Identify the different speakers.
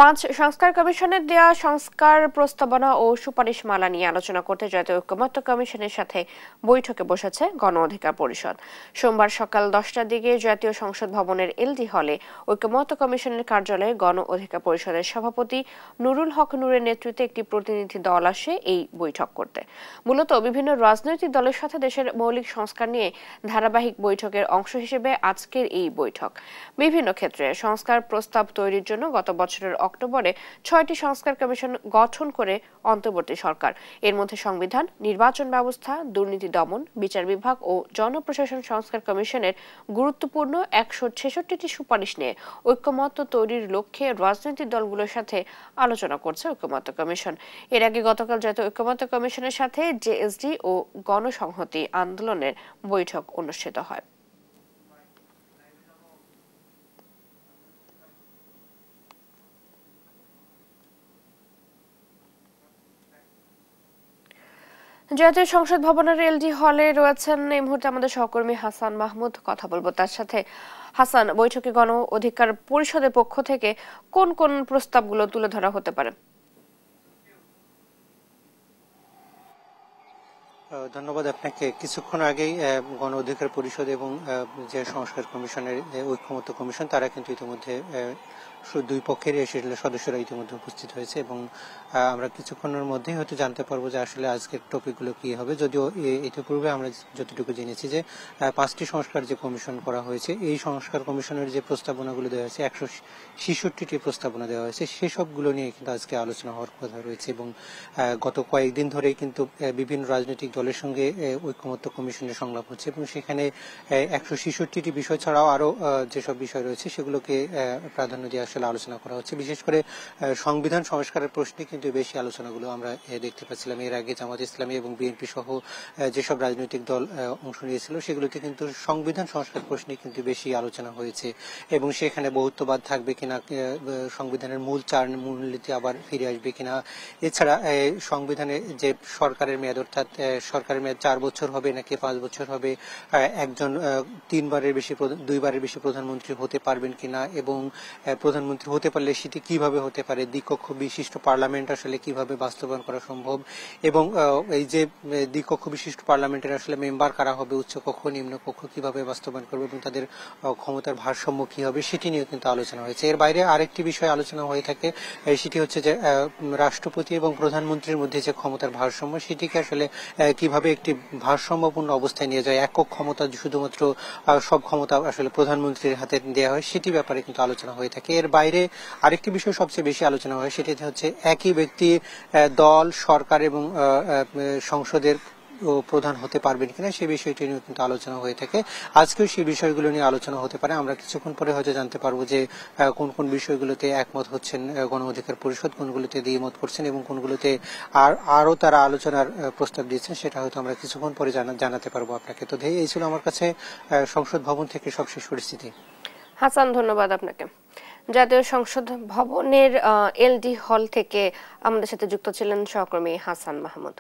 Speaker 1: পাঁচ সংস্কার কমিশনের দেয়া সংস্কার প্রস্তাবনা ও সুপারিশমালা নিয়ে আলোচনা করতে জাতীয় ঐকমত্য কমিশনের সাথে বৈঠকে বসেছে গণ অধিকার পরিষদ। সোমবার সকাল 10টার দিকে জাতীয় সংসদ ভবনের এলডি হলে ঐকমত্য কমিশনের কার্যালয়ে গণ অধিকার পরিষদের সভাপতি নুরুল হক নূরের নেতৃত্বে একটি প্রতিনিধি দল আসে এই বৈঠক করতে। মূলত বিভিন্ন রাজনৈতিক দলের সাথে দেশের মৌলিক সংস্কার নিয়ে ধারাবাহিক বৈঠকের অংশ হিসেবে আজকের এই বৈঠক। বিভিন্ন ক্ষেত্রে সংস্কার প্রস্তাব তৈরির জন্য গত বছরের অক্টোবরে 6টি সংস্কার কমিশন গঠন করে অন্তর্বর্তী সরকার। এর মধ্যে সংবিধান, নির্বাচন ব্যবস্থা, দুর্নীতি দমন, বিচার বিভাগ ও জনপ্রশাসন সংস্কার কমিশনের গুরুত্বপূর্ণ 166টি সুপারিশ নিয়ে ঐকমত্য তৈরির লক্ষ্যে রাজনৈতিক দলগুলোর সাথে আলোচনা করছে ঐকমত্য কমিশন। এর আগে গতকাল জাতীয় ঐকমত্য কমিশনের সাথে জেএসডি ও গণসংহতি আন্দোলনের বৈঠক অনুষ্ঠিত হয়। জাতীয় সংসদ ভবনের এলডি হলে রয়েছেন এই মুহূর্তে আমাদের সহকর্মী হাসান মাহমুদ। কথা বলবো তার সাথে। হাসান, বৈঠকে গণ অধিকার পরিষদের পক্ষ থেকে কোন কোন প্রস্তাবগুলো তুলে ধরা হতে পারে?
Speaker 2: ধন্যবাদ আপনাকে। কিছুক্ষণ আগেই গণ অধিকার পরিষদ এবং যে সংস্কার কমিশনের ঐকমত্য কমিশন তারা কিন্তু ইতিমধ্যে দুই পক্ষের সদস্যরা ইতিমধ্যে উপস্থিত হয়েছে এবং আমরা কিছুক্ষণের মধ্যেই হয়তো জানতে পারবো যে আসলে আজকের টপিকগুলো কি হবে। যদিও ইতিপূর্বে আমরা যতটুকু জেনেছি যে 5টি সংস্কার যে কমিশন করা হয়েছে, এই সংস্কার কমিশনের যে প্রস্তাবনাগুলো দেওয়া হয়েছে 166টি প্রস্তাবনা দেওয়া হয়েছে, সেসবগুলো নিয়ে কিন্তু আজকে আলোচনা হওয়ার কথা রয়েছে। এবং গত কয়েকদিন ধরেই কিন্তু বিভিন্ন রাজনৈতিক দলের সঙ্গে ঐকমত্য কমিশনের সংলাপ হচ্ছে এবং সেখানে 166টি বিষয় ছাড়াও আরো যেসব বিষয় রয়েছে সেগুলোকে প্রাধান্য দিয়ে আসলে আলোচনা করা হচ্ছে। বিশেষ করে সংবিধান সংস্কারের প্রশ্নে কিন্তু বেশি আলোচনাগুলো আমরা দেখতে পাচ্ছিলাম। এর আগে জামাত ইসলামী এবং বিএনপি সহ যেসব রাজনৈতিক দল অংশ নিয়েছিল সেগুলোতে কিন্তু সংবিধান সংস্কার প্রশ্নে কিন্তু বেশি আলোচনা হয়েছে এবং সেখানে বহুত্ববাদ থাকবে কিনা, সংবিধানের মূলনীতি আবার ফিরে আসবে কিনা, এছাড়া সংবিধানে যে সরকারের মেয়াদ অর্থাৎ সরকারের মেয়াদ 4 বছর হবে নাকি 5 বছর হবে, একজন 2বারের বেশি প্রধানমন্ত্রী হতে পারবেন কিনা এবং প্রধানমন্ত্রী হতে পারলে সেটি কিভাবে হতে পারে, দ্বিকক্ষ বিশিষ্ট পার্লামেন্ট আসলে কিভাবে বাস্তবায়ন করা সম্ভব এবং এই যে দ্বিকক্ষ বিশিষ্ট পার্লামেন্টের আসলে মেম্বার কারা হবে, উচ্চকক্ষ নিম্নকক্ষ কিভাবে বাস্তবায়ন করবে এবং তাদের ক্ষমতার ভারসাম্য কি হবে, সেটি নিয়ে কিন্তু আলোচনা হয়েছে। এর বাইরে আরেকটি বিষয় আলোচনা হয়ে থাকে, সেটি হচ্ছে যে রাষ্ট্রপতি এবং প্রধানমন্ত্রীর মধ্যে যে ক্ষমতার ভারসাম্য, সেটিকে আসলে কিভাবে একটি ভারসাম্যপূর্ণ অবস্থায় নিয়ে যায়, একক ক্ষমতা শুধুমাত্র সব ক্ষমতা আসলে প্রধানমন্ত্রীর হাতে দেওয়া হয়, সেটি ব্যাপারে কিন্তু আলোচনা হয়ে থাকে। এর বাইরে আরেকটি বিষয় সবচেয়ে বেশি আলোচনা হয়, সেটি হচ্ছে একই ব্যক্তি দল, সরকার এবং সংসদের প্রধান হতে পারবেন কিনা, সেই বিষয়টি নিয়ে কিন্তু আলোচনা হয়ে থাকে। আজকেও সেই বিষয়গুলো নিয়ে আলোচনা হতে পারে। আমরা কিছুক্ষণ পরে হয়তো জানতে পারবো যে কোন কোন বিষয়গুলোতে একমত হচ্ছেন গণ অধিকার পরিষদ, কোনগুলোতে দ্বিমত করছেন এবং কোনগুলোতে আরো তারা আলোচনার প্রস্তাব দিয়েছেন, সেটা হয়তো আমরা কিছুক্ষণ পরে জানাতে পারবো আপনাকে। তো এই ছিল আমার কাছে সংসদ ভবন থেকে সবশেষ পরিস্থিতি।
Speaker 1: হাসান, ধন্যবাদ আপনাকে। জাতীয় সংসদ ভবনের এলডি হল থেকে আমাদের সাথে যুক্ত ছিলেন সহকর্মী হাসান মাহমুদ।